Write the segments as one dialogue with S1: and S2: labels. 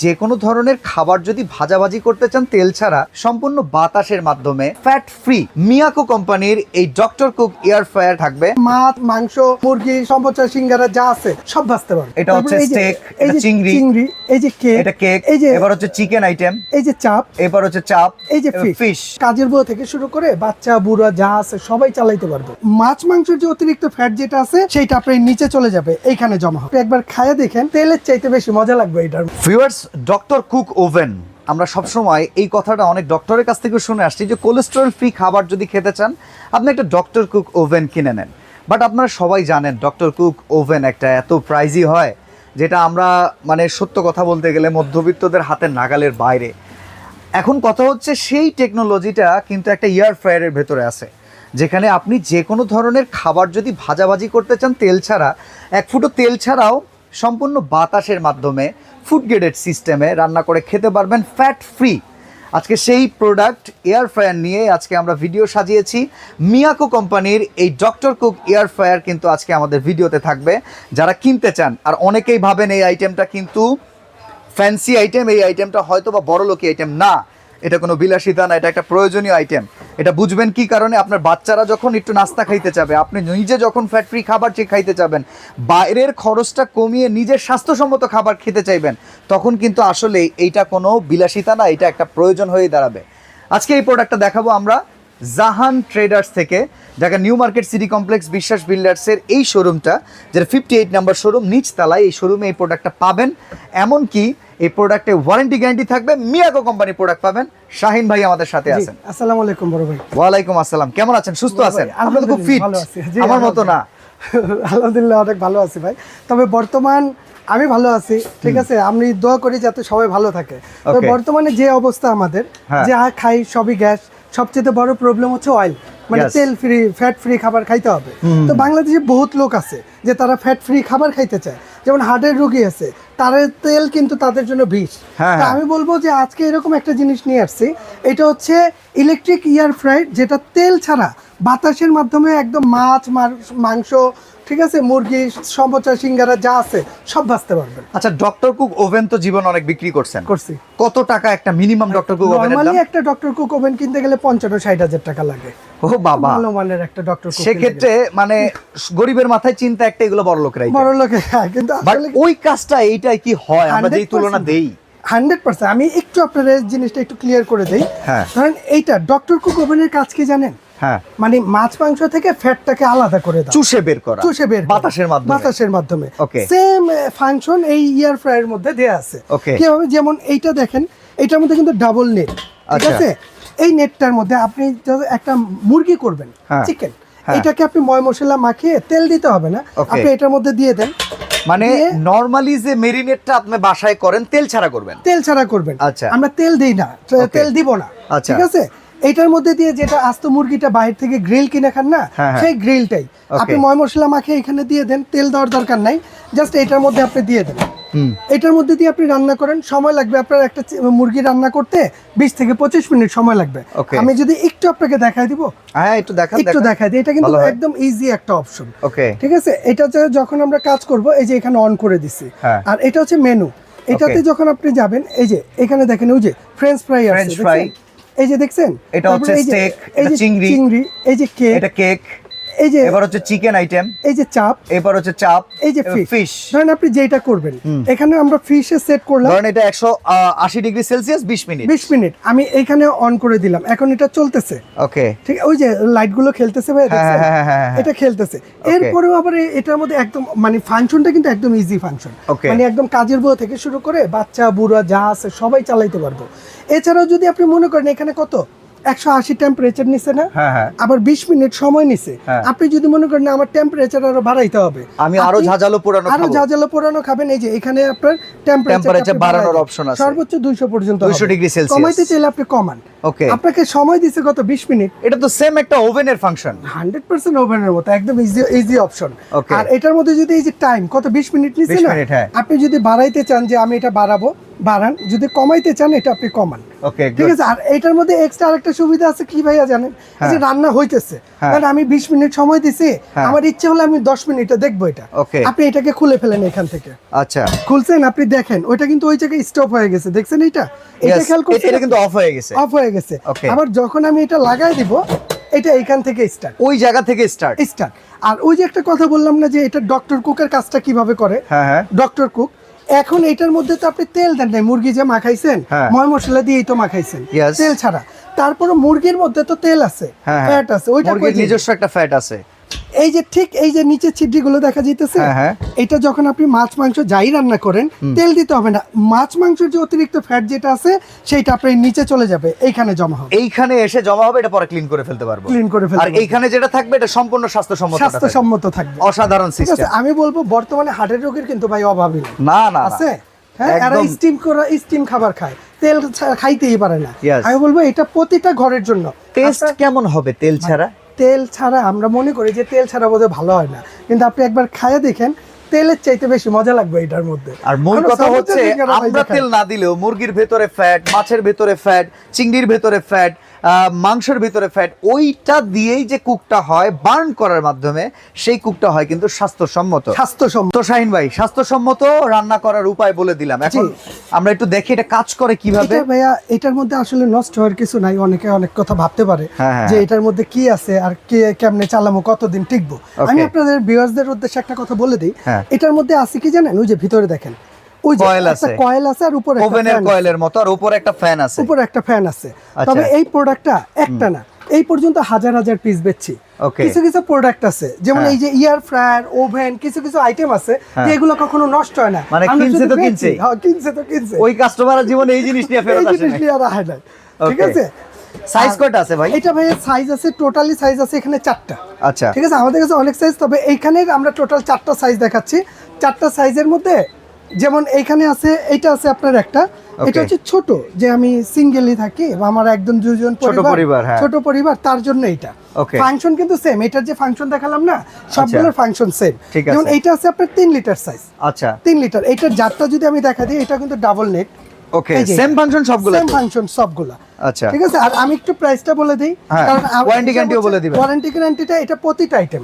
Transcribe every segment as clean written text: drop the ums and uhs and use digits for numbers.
S1: যে কোনো ধরনের খাবার যদি ভাজাভাজি করতে চান তেল ছাড়া সম্পূর্ণ বাতাসের মাধ্যমে ফ্যাট ফ্রি মিয়াকো কোম্পানির এই ডক্টর কুক এয়ার ফ্রায়ার থাকবে।
S2: মাছ, মাংস, মুরগি, সম্পোচা, সিঙ্গারা যা আছে সব ভাজতে পারবে।
S1: এটা হচ্ছে স্টেক,
S2: এই যে
S1: চিংড়ি,
S2: এই যে কেক,
S1: এটা কেক,
S2: এই যে
S1: এবার হচ্ছে চিকেন আইটেম,
S2: এই যে চাপ,
S1: এবার হচ্ছে চাপ,
S2: এই যে ফিশ। কাজের বউ থেকে শুরু করে বাচ্চা বুড়া যা আছে সবাই চালাইতে পারবে। মাছ মাংসের যে অতিরিক্ত ফ্যাট যেটা আছে সেটা আপনার নিচে চলে যাবে, এইখানে জমা হবে। একবার খায়া দেখেন, তেলের চাইতে বেশি মজা লাগবে এটার।
S1: ভিউয়ার্স, ডক্টর কুক ওভেন, আমরা সবসময় এই কথাটা অনেক ডক্টরের কাছ থেকে শুনে আসছি যে কোলেস্টেরল ফ্রি খাবার যদি খেতে চান আপনি একটা ডক্টর কুক ওভেন কিনে নেন। বাট আপনারা সবাই জানেন ডক্টর কুক ওভেন একটা এত প্রাইজি হয় যেটা আমরা মানে সত্য কথা বলতে গেলে মধ্যবিত্তদের হাতের নাগালের বাইরে। এখন কথা হচ্ছে সেই টেকনোলজিটা কিন্তু একটা এয়ার ফ্রায়ারের ভেতরে আছে, যেখানে আপনি যে কোনো ধরনের খাবার যদি ভাজাভাজি করতে চান তেল ছাড়া, এক ফুটো তেল ছাড়াও সম্পূর্ণ বাতাসের মাধ্যমে ফুড গ্রেডেড সিস্টেমে রান্না করে খেতে পারবেন ফ্যাট ফ্রি। আজকে সেই প্রোডাক্ট এয়ার ফ্রায়ার নিয়ে আজকে আমরা ভিডিও সাজিয়েছি। মিয়াকো কোম্পানির এই ডক্টর কুক এয়ার ফ্রায়ার কিন্তু আজকে আমাদের ভিডিওতে থাকবে। যারা কিনতে চান, আর অনেকেই ভাবেন এই আইটেমটা কিন্তু ফ্যান্সি আইটেম, এই আইটেমটা হয়তো বা বড়লোকি আইটেম না, এটা কোনো বিলাসিতা না, এটা একটা প্রয়োজনীয় আইটেম। এটা বুঝবেন কি কারণে, আপনার বাচ্চারা যখন একটু নাস্তা খাইতে চাবে, আপনি নিজে যখন ফ্যাট ফ্রি খাবার খাইতে চাবেন, বাইরের খরচটা কমিয়ে নিজের স্বাস্থ্যসম্মত খাবার খেতে চাইবেন, তখন কিন্তু আসলে এইটা কোনো বিলাসিতা না, এটা একটা প্রয়োজন হয়ে দাঁড়াবে। আজকে এই প্রোডাক্টটা দেখাবো আমরা জাহান ট্রেডার্স থেকে, যাকে নিউ মার্কেট সিটি কমপ্লেক্স বিশ্বাস বিল্ডার্সের এই শোরুমটা, যেটা 58 নম্বর শোরুম, নিচতলায় এই শোরুমে এই প্রোডাক্টটা পাবেন। এমনকি এই প্রোডাক্টে ওয়ারেন্টি গ্যারান্টি থাকবে। মিয়াকো কোম্পানির প্রোডাক্ট পাবেন। শাহিন ভাই আমাদের সাথে আছেন।
S2: আসসালামু আলাইকুম বড় ভাই।
S1: ওয়ালাইকুম আসসালাম। কেমন আছেন? সুস্থ আছেন? আপনি তো খুব ফিট, আমার মতো না।
S2: আলহামদুলিল্লাহ অনেক ভালো আছি ভাই। তবে বর্তমান আমি ভালো আছি, ঠিক আছে। আমি দোয়া করি যাতে সবাই ভালো থাকে। তবে বর্তমানে যে অবস্থা আমাদের, যা খাই সবই গ্যাস, সবচেয়ে বড় প্রবলেম হচ্ছে অয়েল, মানে তেল ফ্রি ফ্যাট ফ্রি খাবার খাইতে হবে। তো বাংলাদেশে বহুত লোক আছে যে তারা ফ্যাট ফ্রি খাবার খাইতে চায়, যেমন হার্টের রোগী আছে, তার তেল কিন্তু তাদের জন্য বিষ। তো আমি বলবো যে আজকে এরকম একটা জিনিস নিয়ে আসছি, এটা হচ্ছে ইলেকট্রিক এয়ার ফ্রায়ার, যেটা তেল ছাড়া বাতাসের মাধ্যমে একদম মাছ, মাংস, ঠিক আছে, মুরগি, সম্পোচা, সিঙ্গারা যা আছে সব ভাজতে পারবেন।
S1: আচ্ছা, ডক্টর কুক ওভেন তো জীবন অনেক বিক্রি করছি। কত টাকা একটা মিনিমাম ডক্টর কুক ওভেনের দাম?
S2: নরমালি একটা ডক্টর কুক ওভেন কিনতে গেলে 55-60 হাজার টাকা লাগে।
S1: ও বাবা,
S2: ভালো মানের একটা ডক্টর কুক।
S1: সেক্ষেত্রে মানে গরিবের মাথায় চিন্তা একটা, এগুলো বড় লোকেরাই,
S2: বড় লোকে, কিন্তু আসলে
S1: ওই কাজটা এইটাই কি হয় আমরা যেই তুলনা দেই
S2: 100%। আমি একটু আপনার জিনিসটা একটু ক্লিয়ার করে দেই। কারণ এইটা ডক্টর কুক ওভেনের কাজ কি জানেন? মানে মাছ মাংস থেকে ফ্যাটটাকে আলাদা করে দাও, চুষে বের বাতাসের মাধ্যমে। সেম ফাংশন এই এয়ার ফ্রায়ারের মধ্যে দেয়া আছে। কিভাবে? যেমন এইটা দেখেন, এটার মধ্যে কিন্তু ডাবল নেট, ঠিক আছে। এই নেটটার মধ্যে আপনি একটা মুরগি করবেন, চিকেন, এটাকে আপনি ময় মশলা মাখিয়ে, তেল দিতে হবে না, আপনি এটার মধ্যে দিয়ে দেন।
S1: মানে নরমালি যে মেরিনেটটা আপনি বাসায় করেন তেল ছাড়া করবেন,
S2: আচ্ছা, আমরা তেল দেই না, তেল দিব না, ঠিক আছে। এটার মধ্যে দিয়ে যেটা আস্ত মুরগিটা বাইরে থেকে গ্রিল কিনে খান না, সেই গ্রিলটাই আপনি ময় মশলা মাখিয়ে এখানে দিয়ে দেন, তেল দেওয়ার দরকার নাই, জাস্ট এটার মধ্যে আপনি দিয়ে দেন। এটার মধ্যে দিয়ে আপনি রান্না করেন, সময় লাগবে আপনার একটা মুরগি রান্না করতে 20 থেকে 25 মিনিট সময় লাগবে। আমি যদি একটু আপনাকে দেখাই দিব, একটু দেখাই দিই, এটা কিন্তু একদম ইজি একটা অপশন, ঠিক আছে। এটা যখন আমরা কাজ করব, এই যে এখানে অন করে দিছি, আর এটা হচ্ছে মেনু। এটাতে যখন আপনি যাবেন, এই যে এখানে দেখেন ওই যে ফ্রেঞ্চ ফ্রাই আছে, এই যে দেখছেন,
S1: এটা হচ্ছে স্টেক,
S2: এটা চিংড়ি, এই যে কেক,
S1: এটা কেক,
S2: এই যে
S1: এবার হচ্ছে চিকেন আইটেম,
S2: এই যে চাপ,
S1: এবার হচ্ছে চাপ,
S2: এই যে ফিশ। ধরেন আপনি যেটা করবেন, এখানে আমরা ফিশে সেট করলাম,
S1: ধরেন এটা 180 ডিগ্রি সেলসিয়াস 20 মিনিট
S2: আমি এখানে অন করে দিলাম, এখন এটা চলতেছে। ঠিক, ওই যে লাইট গুলো খেলতেছে ভাই, দেখছেন এটা খেলতেছে। এরপরেও আবার এটার মধ্যে একদম মানে ফাংশনটা কিন্তু একদম ইজি ফাংশন, মানে একদম কাজের বউ থেকে শুরু করে বাচ্চা বুড়া যা আছে সবাই চালাইতে পারবো। এছাড়াও যদি আপনি মনে করেন এখানে কত 180 টেম্পারেচার নিছে না, আবার 20 মিনিট সময় নিছে, আপনি যদি মনে করেন আমার টেম্পারেচার আরো বাড়াইতে হবে,
S1: আমি আরো ঝাঁঝালো পোড়ানো
S2: খাবেন, এই যে এখানে আপনার
S1: টেম্পারেচার বাড়ানোর অপশন আছে,
S2: সর্বোচ্চ 200 পর্যন্ত,
S1: 200 ডিগ্রি সেলসিয়াস।
S2: কমাইতে চাইলে আপনি কমান। আপনাকে সময় দিছে কত? 20 মিনিট।
S1: এটা তো সেম একটা ওভেনের ফাংশন,
S2: 100% ওভেনের মতো, একদম ইজি অপশন। আর এটার মধ্যে যদি এই যে টাইম কত 20 মিনিট নিছে না, আপনি যদি বাড়াইতে চান যে আমি এটা বাড়াবো, বাড়ান, যদি কমাইতে চান এটা আপনি কমান।
S1: ওকে,
S2: ঠিক আছে। আর এটার মধ্যে এক্সট্রা আরেকটা সুবিধা আছে কি ভাইয়া জানেন, এই যে রান্না হইতেছে, কারণ আমি 20 মিনিট সময় দিছি, আমার ইচ্ছে হলে আমি 10 মিনিটে দেখবো এটা।
S1: ওকে,
S2: আপনি এটাকে খুলে ফেলেন এখান থেকে।
S1: আচ্ছা,
S2: খুলছেন, আপনি দেখেন ওইটা কিন্তু ওই জায়গায় স্টপ হয়ে গেছে, দেখছেন এটা খেয়াল করছেন,
S1: এটা কিন্তু অফ হয়ে গেছে।
S2: অফ হয়ে গেছে।
S1: Okay.
S2: আবার যখন আমি এটা লাগাই দিব, এটা এখান থেকে স্টার্ট।
S1: ওই জায়গা থেকে স্টার্ট।
S2: আর ওই যে একটা কথা বললাম না যে এটা ডক্টর কুকের কাজটা কিভাবে করে,
S1: হ্যাঁ,
S2: ডক্টর কুক এখন এটার মধ্যে তো আপনি তেল দেন নাই, মুরগি যে মাখাইছেন ময় মশলা দিয়েই তো মাখাইছেন, তেল ছাড়া। তারপরে মুরগির মধ্যে তো তেল আছে, ফ্যাট আছে, ওইটা
S1: মুরগির নিজস্ব একটা ফ্যাট আছে।
S2: এই যে ঠিক এই যে নিচে ছিদ্রিগুলো দেখা যাইতেছে, এটা যখন আপনি মাছ মাংস যাই রান্না করেন তেল দিতে হবে না, মাছ মাংসের যে অতিরিক্ত ফ্যাট যেটা আছে সেটা আপনার নিচে চলে যাবে, এইখানে জমা হবে,
S1: এইখানে এসে জমা হবে, এটা পরে ক্লিন করে ফেলতে পারবো। আর এইখানে যেটা থাকবে এটা সম্পূর্ণ স্বাস্থ্যসম্মত
S2: থাকবে।
S1: অসাধারণ সিস্টেম।
S2: আমি বলবো বর্তমানে হার্টের রোগের কিন্তু ভাই অভাবই নেই।
S1: না
S2: আছে, হ্যাঁ, এরা স্টিম খাবার খায়, তেল খাইতেই পারে না। আমি বলবো এটা প্রতিটা ঘরের জন্য।
S1: টেস্ট কেমন হবে তেল ছাড়া?
S2: তেল ছাড়া আমরা মনে করি যে তেল ছাড়া বোধহয় ভালো হয় না, কিন্তু আপনি একবার খাইয়ে দেখেন, তেলের চাইতে বেশি মজা লাগবে এটার মধ্যে।
S1: আর মূল কথা হচ্ছে আমরা তেল না দিলেও মুরগির ভেতরে ফ্যাট, মাছের ভেতরে ফ্যাট, চিংড়ির ভেতরে ফ্যাট, মাংসের ভিতরে ফ্যাট, ওইটা দিয়েই যে কুকটা হয় বার্ন করার মাধ্যমে, সেই কুকটা হয় কিন্তু স্বাস্থ্যসম্মত। তো শাহিন ভাই, স্বাস্থ্যসম্মত রান্না করার উপায় বলে দিলাম, এখন আমরা একটু দেখি এটা কাজ করে কিভাবে।
S2: ভাইয়া এটার মধ্যে আসলে নষ্ট হওয়ার কিছু নাই, অনেকে অনেক কথা ভাবতে পারে যে এটার মধ্যে কি আছে আর কে কেমনে চালামো, কতদিন টিকবো। আমি আপনাদের ভিউয়ার্সদের উদ্দেশ্যে একটা কথা বলে দিই, এটার মধ্যে আছে কি জানেন, ওই যে ভিতরে দেখেন
S1: কয়েল আছে
S2: আর উপরে
S1: ওভেনের কয়েলের মতো, আর উপরে একটা ফ্যান আছে,
S2: উপরে একটা ফ্যান আছে। তবে এই প্রোডাক্টটা একটা না, এই পর্যন্ত হাজার হাজার পিস বেচছি। কিছু কিছু প্রোডাক্ট আছে যেমন এই যে এয়ার ফ্রায়ার, ওভেন, কিছু কিছু আইটেম আছে যে এগুলো কখনো নষ্ট হয় না,
S1: মানে কিনছে তো কিনছে, ওই কাস্টমার জীবনে এই জিনিস নিয়ে ফেরত আসে না।
S2: ঠিক আছে।
S1: সাইজ কয়টা আছে ভাই?
S2: এটা ভাই সাইজ আছে, টোটালি সাইজ আছে এখানে 4টা।
S1: আচ্ছা,
S2: ঠিক আছে, আমাদের কাছে অনেক সাইজ, তবে এইখানে আমরা টোটাল 4টা সাইজ দেখাচ্ছি। 4টা সাইজের মধ্যে যেমন এইখানে আছে, এটা আছে আপনার একটা, এটা হচ্ছে ছোট, যে আমি সিঙ্গেলই থাকি বা আমার একদম দুজন পরিবার, ছোট পরিবার, তার জন্য এটা ফাংশন কিন্তু সেম। এটার যে ফাংশন দেখালাম না, সবগুলোর ফাংশন সেম। যেমন এইটা আছে আপনার 3 লিটার সাইজ।
S1: আচ্ছা,
S2: 3 লিটার। এইটার জারটা যদি আমি দেখা দিই, এটা কিন্তু ডাবল নেট।
S1: ওকে, সেম ফাংশন সবগুলো। আচ্ছা,
S2: ঠিক আছে। আর আমি একটু প্রাইসটা বলে দেই,
S1: কারণ ওয়ারেন্টি গ্যারান্টিও বলে দিবেন।
S2: ওয়ারেন্টি গ্যারান্টিটা এটা প্রতিটা আইটেম,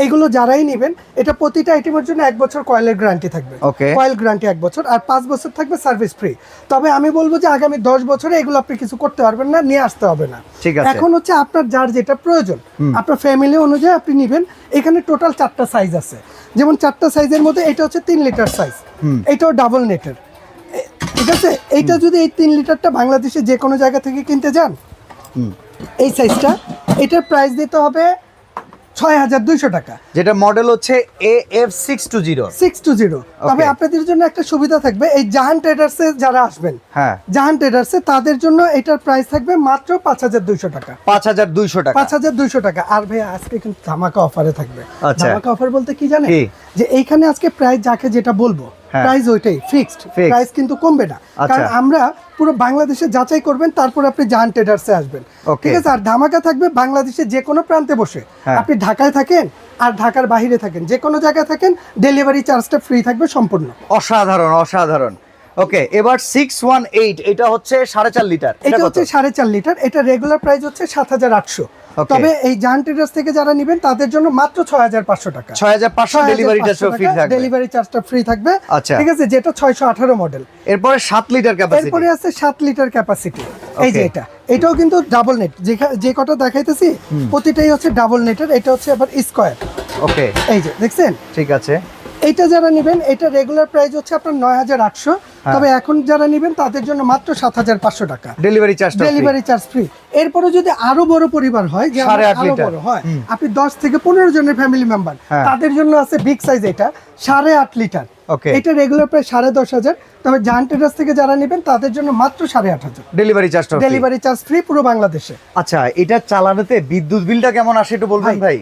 S2: এগুলো যারাই নেবেন, এটা প্রতিটা আইটেমের জন্য 1 বছর কয়েলের গ্যারান্টি থাকবে, কয়েল গ্যারান্টি 1 বছর, আর 5 বছর থাকবে সার্ভিস ফ্রি। তবে আমি বলবো যে আগামী 10 বছরে এগুলো আপনি কিছু করতে পারবেন না, নিয়ে আসতে হবে না।
S1: ঠিক আছে,
S2: এখন হচ্ছে আপনার যার যেটা প্রয়োজন, আপনার ফ্যামিলি অনুযায়ী আপনি নেবেন। এখানে টোটাল 4টা সাইজ আছে, যেমন 4টা সাইজের মধ্যে এটা হচ্ছে 3 লিটার সাইজ, এটাও ডাবল নেটের। ঠিক আছে, এইটা যদি এই 3 লিটারটা বাংলাদেশে যে কোনো জায়গা থেকে কিনতে যান, এই সাইজটা, এটার প্রাইস দিতে হবে ৬,২০০ টাকা,
S1: যেটা মডেল হচ্ছে AF620।
S2: তবে আপনাদের জন্য একটা সুবিধা থাকবে, এই জাহান ট্রেডার্সে যারা আসবেন, জাহান ট্রেডার্সে তাদের জন্য এটার প্রাইস থাকবে মাত্র ৫,২০০ টাকা। ৫,২০০ টাকা। আর ভাই আজকে কিন্তু ধামাকা অফারে থাকবে। ধামাকা অফার বলতে কি জানেন, যে এইখানে আজকে প্রাইস যাকে যেটা বলবো, প্রাইস ওইটাই ফিক্সড, প্রাইস কিন্তু কমবে না। কারণ আমরা পুরো বাংলাদেশে যাচাই করবেন, তারপর আপনি জাহান ট্রেডার্সে আসবেন। ঠিক আছে। আর ধামাকা থাকবে বাংলাদেশে যে কোনো প্রান্তে বসে, আপনি ঢাকায় থাকেন আর ঢাকার বাইরে থাকেন, যে কোনো জায়গায় থাকেন, ডেলিভারি চার্জটা ফ্রি থাকবে সম্পূর্ণ।
S1: অসাধারণ। ওকে, এবার 618, এটা হচ্ছে 4.5 লিটার।
S2: এটা হচ্ছে 4.5 লিটার। এটা রেগুলার প্রাইস হচ্ছে 7,800। তবে এই জাহান ট্রেডার্স থেকে যারা নেবেন তাদের জন্য মাত্র 6,500 টাকা।
S1: 6,500
S2: ডেলিভারি চার্জটা ফ্রি থাকবে। ঠিক আছে, যেটা 618 মডেল।
S1: এরপরে 7 লিটার ক্যাপাসিটি।
S2: এরপরে আছে 7 লিটার ক্যাপাসিটি। এই যে এটাও কিন্তু ডাবল নেট, যে কটা দেখাইতেছি প্রতিটাই হচ্ছে ডাবল নেটের। এটা হচ্ছে আবার স্কয়ার।
S1: ওকে,
S2: এই যে দেখছেন।
S1: ঠিক আছে,
S2: এটা যারা নেবেন, এটা রেগুলার প্রাইস হচ্ছে আপনার 9,800, তবে এখন যারা নেবেন তাদের জন্য মাত্র 7,500 টাকা।
S1: Delivery charge
S2: free. এরপরে যদি আরো বড় পরিবার হয়, যে আরো বড় হয়, আপনি 10 থেকে 15 জনের ফ্যামিলি মেম্বার, তাদের জন্য আছে বিগ সাইজ, এটা 8.5 লিটার। এটা রেগুলার প্রাইস 10,500, তবে জাহান ট্রেডার্স থেকে যারা নেবেন তাদের জন্য মাত্র 8,500। ডেলিভারি চার্জ ফ্রি পুরো বাংলাদেশে।
S1: আচ্ছা, এটা চালানোতে বিদ্যুৎ বিলটা কেমন আসে একটু বলবেন ভাই?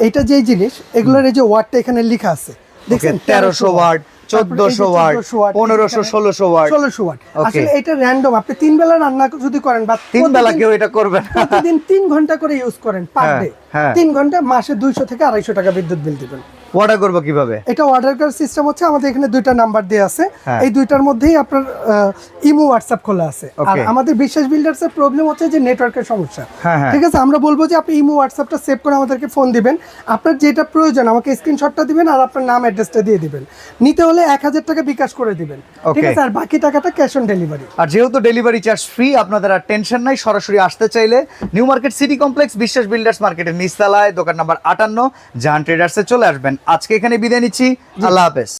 S2: এটা যেই জিনিস, এগুলোর এই যে ওয়াটটা এখানে লেখা আছে, দেখেন
S1: 1300 ওয়াট, 1400 ওয়াট, 1500, 1600 ওয়াট।
S2: আসলে এটা র্যান্ডম, আপনি 3 বেলা রান্না যদি করেন বা
S1: 3 বেলা কেউ এটা করবে না,
S2: প্রতিদিন 3 ঘন্টা করে ইউজ করেন পার ডে,
S1: হ্যাঁ।
S2: 3 ঘন্টা মাসে 200 থেকে 250 টাকা বিদ্যুৎ বিল দিবেন।
S1: অর্ডার করবো কিভাবে?
S2: এটা অর্ডার করার সিস্টেম হচ্ছে আমাদের এখানে 2টা নাম্বার দেওয়া আছে,
S1: হ্যাঁ।
S2: এই 2টার মধ্যেই আপনার ইমো হোয়াটসঅ্যাপ খোলা আছে। আর
S1: Okay.
S2: আমাদের বিশ্বাস বিল্ডার্সের প্রবলেম হচ্ছে যে নেটওয়ার্কের সমস্যা।
S1: হ্যাঁ, হ্যাঁ।
S2: ঠিক আছে, আমরা বলবো যে আপনি ইমো হোয়াটসঅ্যাপটা সেভ করে আমাদেরকে ফোন দিবেন, আপনার যেটা প্রয়োজন আমাকে স্ক্রিনশটটা দিবেন আর আপনার নাম অ্যাড্রেসটা দিয়ে দিবেন। নিতে হলে 1000 টাকা বিকাশ করে দিবেন, ঠিক
S1: Okay.
S2: আছে, আর বাকি টাকাটা ক্যাশ অন ডেলিভারি।
S1: আর যেহেতু ডেলিভারি চার্জ ফ্রি, আপনাদের আর টেনশন নাই। সরাসরি আসতে চাইলে নিউ মার্কেট সিটি কমপ্লেক্স বিশ্বাস বিল্ডার্স মার্কেটের নিচতলায় দোকান নাম্বার 58 জাহান ট্রেডার্সে চলে আসবেন। আজকে এখানে বিদায় নিচ্ছি, আল্লাহ হাফেজ।